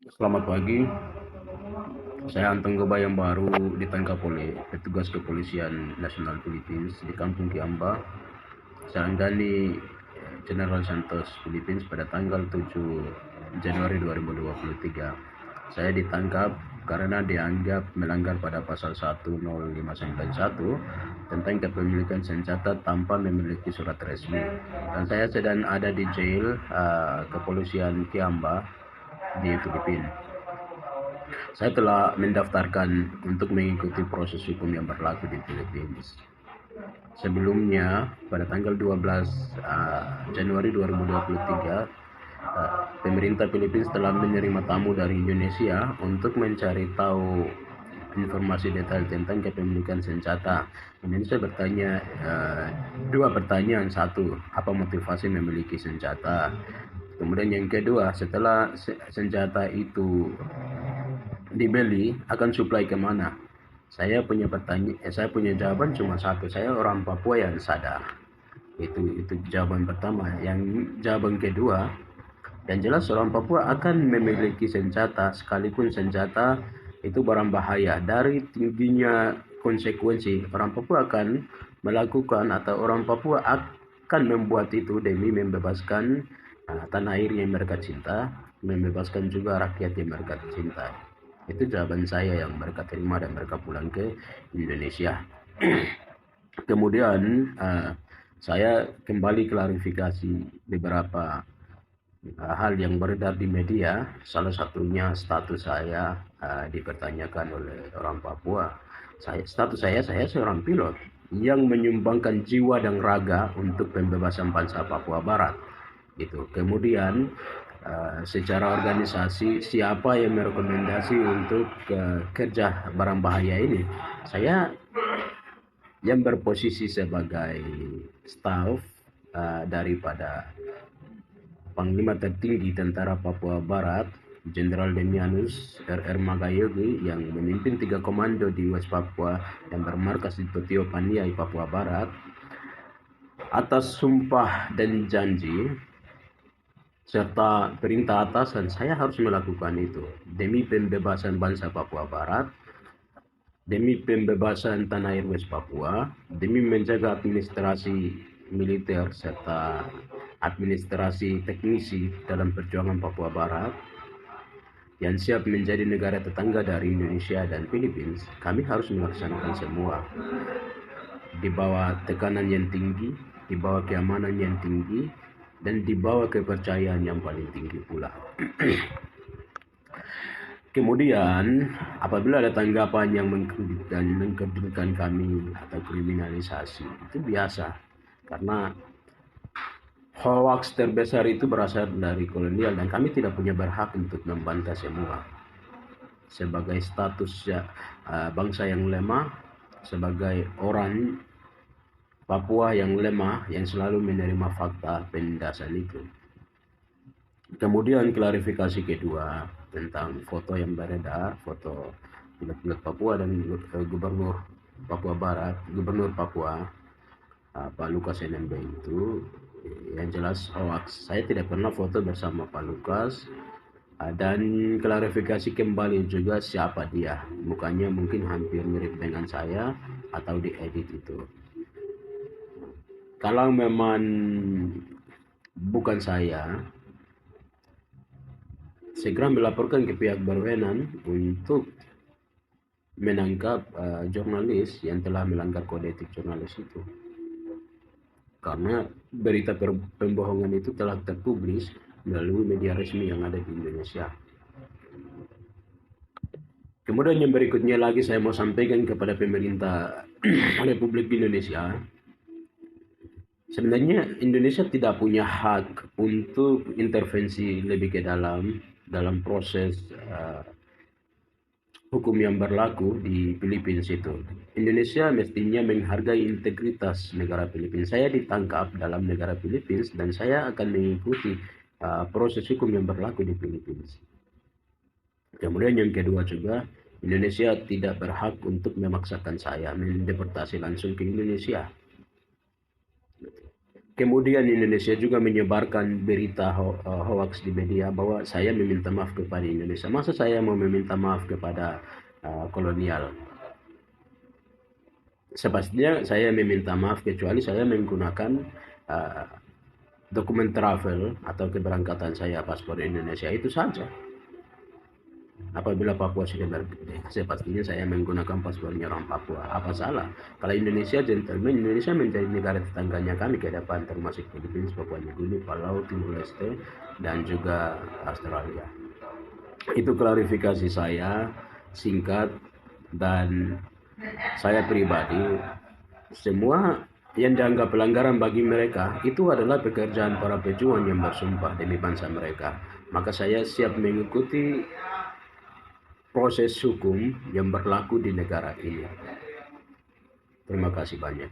Selamat pagi, saya Anteng Goba yang baru ditangkap oleh petugas kepolisian nasional Philippines di Kampung Kiamba, Sarangani, General Santos, Philippines pada tanggal 7 Januari 2023. Saya ditangkap karena dianggap melanggar pada pasal 10591 tentang kepemilikan senjata tanpa memiliki surat resmi. Dan saya sedang ada di jail kepolisian Kiamba di Filipina. Saya telah mendaftarkan untuk mengikuti proses hukum yang berlaku di Filipina. Sebelumnya, pada tanggal 12 Januari 2023, pemerintah Filipina telah menerima tamu dari Indonesia untuk mencari tahu informasi detail tentang kepemilikan senjata. Indonesia bertanya dua pertanyaan. Satu, apa motivasi memiliki senjata? Kemudian yang kedua, setelah senjata itu dibeli, akan supply kemana? Saya punya jawaban cuma satu. Saya orang Papua yang sadar. Itu jawaban pertama. Yang jawaban kedua, yang jelas orang Papua akan memiliki senjata, sekalipun senjata itu barang bahaya. Dari tingginya konsekuensi, orang Papua akan melakukan atau orang Papua akan membuat itu demi membebaskan tanah air yang mereka cinta, membebaskan juga rakyat yang mereka cinta. Itu jawaban saya yang mereka terima dan mereka pulang ke Indonesia. Kemudian saya kembali klarifikasi beberapa hal yang beredar di media. Salah satunya status saya dipertanyakan oleh orang Papua. Status saya seorang pilot yang menyumbangkan jiwa dan raga untuk pembebasan bangsa Papua Barat. Gitu. Kemudian secara organisasi, siapa yang merekomendasi untuk kerja barang bahaya ini? Saya yang berposisi sebagai staff daripada Panglima tertinggi Tentara Papua Barat, Jenderal Demianus R.R. Magayogi, yang memimpin 3 komando di West Papua yang bermarkas di Totio Paniai, Papua Barat, atas sumpah dan janji serta perintah atasan, saya harus melakukan itu demi pembebasan bangsa Papua Barat, demi pembebasan tanah air West Papua, demi menjaga administrasi militer serta administrasi teknisi dalam perjuangan Papua Barat yang siap menjadi negara tetangga dari Indonesia dan Filipina. Kami harus melaksanakan semua di bawah tekanan yang tinggi, di bawah keamanan yang tinggi, dan di bawah kepercayaan yang paling tinggi pula. Kemudian, apabila ada tanggapan yang mengkerdilkan kami atau kriminalisasi, itu biasa. Karena hoax terbesar itu berasal dari kolonial dan kami tidak punya berhak untuk membantah semua. Sebagai status bangsa yang lemah, sebagai orang Papua yang lemah yang selalu menerima fakta penindasan itu. Kemudian klarifikasi kedua tentang foto yang beredar, foto pilot Papua dan Gubernur Papua Barat, Gubernur Papua Pak Lukas NMB itu, yang jelas hoax. Saya tidak pernah foto bersama Pak Lukas. Dan klarifikasi kembali juga siapa dia. Mukanya mungkin hampir mirip dengan saya atau diedit itu. Kalau memang bukan saya, segera melaporkan ke pihak berwenang untuk menangkap jurnalis yang telah melanggar kode etik jurnalis itu. Karena berita pembohongan itu telah terpublis melalui media resmi yang ada di Indonesia. Kemudian yang berikutnya lagi saya mau sampaikan kepada pemerintah Republik Indonesia. Sebenarnya Indonesia tidak punya hak untuk intervensi lebih ke dalam proses hukum yang berlaku di Filipina itu. Indonesia mestinya menghargai integritas negara Filipina. Saya ditangkap dalam negara Filipina dan saya akan mengikuti proses hukum yang berlaku di Filipina. Kemudian yang kedua juga, Indonesia tidak berhak untuk memaksakan saya mendeportasi langsung ke Indonesia. Kemudian Indonesia juga menyebarkan berita hoax di media bahwa saya meminta maaf kepada Indonesia. Masa saya mau meminta maaf kepada kolonial? Sepastinya saya meminta maaf kecuali saya menggunakan uh, dokumen travel atau keberangkatan saya paspor Indonesia itu saja. Apabila Papua sudah berbeda, sepastinya saya menggunakan paspornya orang Papua. Apa salah? Kalau Indonesia gentleman, Indonesia menjadi negara tetangganya kami ke depan, termasuk Filipina, Papua Nugini, Palau, Timur Leste, dan juga Australia. Itu klarifikasi saya singkat, dan saya pribadi, semua yang dianggap pelanggaran bagi mereka itu adalah pekerjaan para pejuang yang bersumpah demi bangsa mereka. Maka saya siap mengikuti proses hukum yang berlaku di negara ini. Terima kasih banyak.